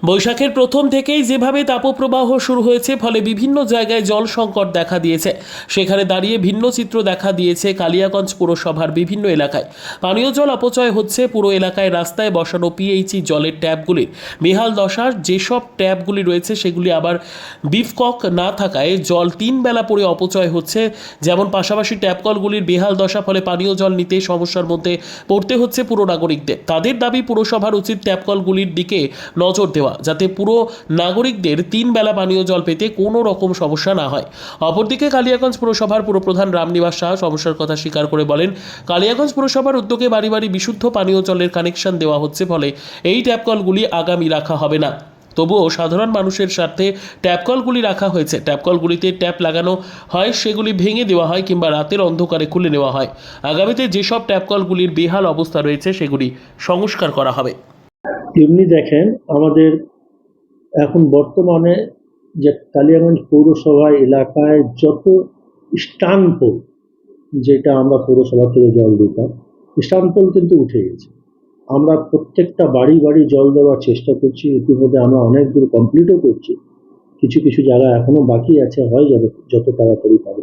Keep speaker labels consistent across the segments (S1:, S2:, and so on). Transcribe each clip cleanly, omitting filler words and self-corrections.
S1: বৈশাখের প্রথম থেকেই যেভাবে তাপপ্রবাহ শুরু হয়েছে, ফলে বিভিন্ন জায়গায় জল সংকট দেখা দিয়েছে। সেখানে দাঁড়িয়ে ভিন্ন চিত্র দেখা দিয়েছে কালিয়াগঞ্জ পুরসভার বিভিন্ন এলাকায়। পানীয় জল অপচয় হচ্ছে। পুরো এলাকায় রাস্তায় বসানো পিএইচই জলের ট্যাপগুলির বেহাল দশা। যেসব ট্যাপগুলি রয়েছে সেগুলি আবার বিফকক না থাকায় জল 3 বেলা পরে অপচয় হচ্ছে। যেমন পাশাপাশি ট্যাপকলগুলির বেহাল দশা, ফলে পানীয় জল নিতে সমস্যার মধ্যে পড়তে হচ্ছে পুরো নাগরিকদের। তাদের দাবি, পুরসভার উচিত ট্যাপকলগুলির দিকে নজর দেওয়া, যাতে পুরো নাগরিকদের 3 বেলা পানীয় জল পেতে কোনো রকম সমস্যা না হয়। অপরদিকে কালিয়াগঞ্জ পুরসভার পুরপ্রধান রামনিবাস সাহা সমস্যার কথা স্বীকার করে বলেন, কালিয়াগঞ্জ পুরসভার উদ্যোগে বাড়ি বাড়ি বিশুদ্ধ পানীয় জলের কানেকশন দেওয়া হচ্ছে, ফলে এই ট্যাপকলগুলি আগামী রাখা হবে না। তবুও সাধারণ মানুষের স্বার্থে ট্যাপকলগুলি রাখা হয়েছে। ট্যাপকলগুলিতে ট্যাপ লাগানো হয়, সেগুলি ভেঙে দেওয়া হয় কিংবা রাতের অন্ধকারে খুলে নেওয়া হয়। আগামীতে যেসব ট্যাপকলগুলির বেহাল অবস্থা রয়েছে সেগুলি সংস্কার করা হবে।
S2: এমনি দেখেন, আমাদের এখন বর্তমানে যে কালিয়াগঞ্জ পৌরসভা এলাকায় যত স্টানপোল, যেটা আমরা পৌরসভা থেকে জল দিতাম, স্টানপোল কিন্তু উঠে গেছে। আমরা প্রত্যেকটা বাড়ি বাড়ি জল দেওয়ার চেষ্টা করছি। ইতিমধ্যে আমরা অনেক দূর কমপ্লিটও করছি। কিছু কিছু জায়গা এখনো বাকি আছে, হয়ে যাবে যত তাড়াতাড়ি পারে।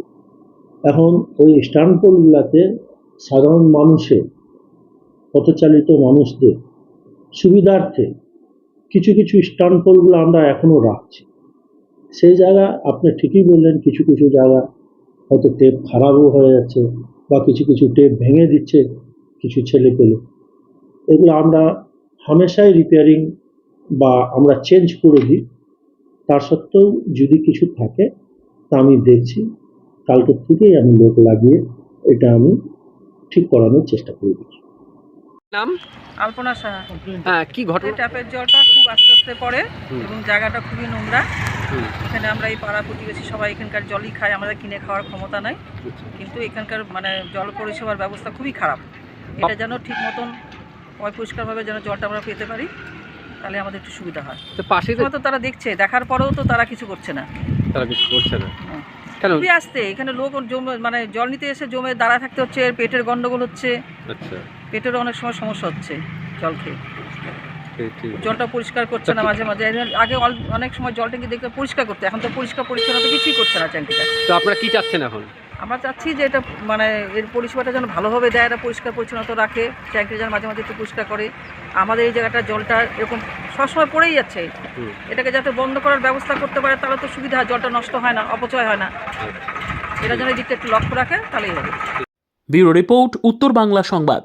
S2: এখন ওই স্টানপোলগুলোতে সাধারণ মানুষের, পথচালিত মানুষদের সুবিধার্থে কিছু কিছু স্টানপোলগুলো আমরা এখনো রাখছি। সেই জায়গা আপনি ঠিকই বললেন, কিছু কিছু জায়গা হয়তো টেপ খারাপও হয়ে যাচ্ছে, বা কিছু কিছু টেপ ভেঙে দিচ্ছে কিছু ছেলে পেলে। এগুলো আমরা হামেশাই রিপেয়ারিং বা আমরা চেঞ্জ করে দিই। তার সত্ত্বেও যদি কিছু থাকে তা আমি দেখছি, কালকের থেকেই আমি লোক লাগিয়ে এটা আমি ঠিক করানোর চেষ্টা করে দিচ্ছি।
S3: নাম
S4: আলপনা সাহা।
S3: হ্যাঁ, কি ঘটনা?
S4: ট্যাপের জলটা খুব আস্তে আস্তে পড়ে এবং জায়গাটা খুবই নোংরা। এখানে আমরা এই পাড়া প্রতিবেশী সবাই এখানকার জলই খাই, আমাদের কিনে খাওয়ার ক্ষমতা নাই। কিন্তু এখানকার জল পরিষেবার ব্যবস্থা খুবই খারাপ। এটা যেন ঠিক মতন পরিষ্কারভাবে যেন জলটা আমরা পেতে পারি, তাহলে আমাদের একটু সুবিধা হয়।
S3: তো পাশে
S4: তো তারা দেখছে, দেখার পরেও তো তারা কিছু করছে না।
S3: তারা কিছু করছে না কেন?
S4: খুবই আসতে এখানে লোক জমে জল নিতে এসে জমে দাঁড়ায় থাকতে হচ্ছে, পেটের গন্ডগোল হচ্ছে।
S3: আচ্ছা,
S4: পেটেরও অনেক সময় সমস্যা হচ্ছে জল খেয়ে।
S3: ঠিক।
S4: জলটা পরিষ্কার করছে না মাঝে মাঝে। আগে অনেক সময় জল ট্যাঙ্কি দেখতে পরিষ্কার করতে, এখন তো পরিষ্কার পরিচ্ছন্নতা কিছুই করছে না ট্যাঙ্কিটা।
S3: তো আপনারা কি চাচ্ছেন এখন?
S4: আমরা চাচ্ছি যে এটা এর পরিষেবাটা যেন ভালোভাবে দেয়, এটা পরিষ্কার পরিচ্ছন্নতা রাখে, ট্যাঙ্কিটা যেন মাঝে মাঝে একটু পরিষ্কার করে। আমাদের এই জায়গাটা জলটা এরকম সবসময় পড়েই যাচ্ছে, এটাকে যাতে বন্ধ করার ব্যবস্থা করতে পারে তাহলে তো সুবিধা হয়, জলটা নষ্ট হয় না, অপচয় হয় না। এটা যেন এই দিকটা একটু লক্ষ্য রাখে, তাহলেই হবে।
S1: ব্যুরো রিপোর্ট, উত্তর বাংলা সংবাদ।